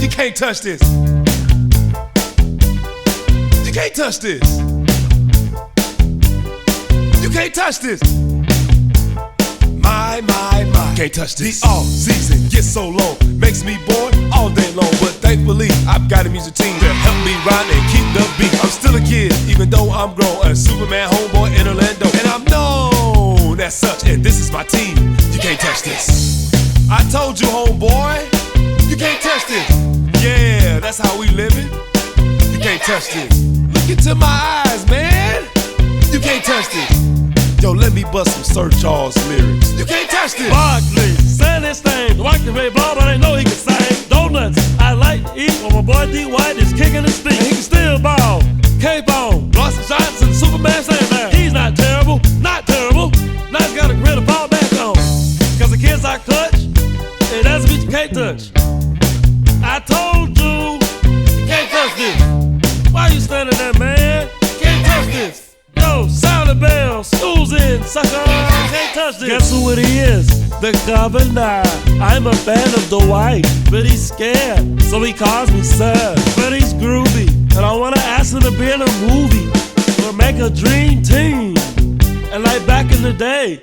You can't touch this. You can't touch this. You can't touch this. My. Can't touch this. The off-season gets so long, makes me bored all day long. But thankfully, I've got a music team to help me ride and keep the beat. I'm still a kid, even though I'm grown. A Superman homeboy in Orlando. And I'm known as such, and this is my team. You can't touch this. I told you, homeboy, you can't touch this. Yeah, that's how we living. You can't touch this. Look into my eyes, man. You can't touch this. Yo, let me bust some Sir Charles lyrics. You can't touch this. Barkley, saying his thing. Watch the red ball, but I know he can sing. Donuts, I like to eat when my boy D. White is kicking his feet. And he can still ball. K-Bone, lost some shots and Superman saying that. He's not terrible, not terrible. Now he's got a grin to fall back on. Cause the kids I clutch, and that's a beat you can't touch. I told you, you can't touch this. Why you standing there, man? Can't touch this. Yo, sound the bell, snooze in, sucker. Can't touch this. Guess who it is? The governor. I'm a fan of Dwight, but he's scared, so he calls me sir. But he's groovy, and I wanna ask him to be in a movie or make a dream team. And like back in the day,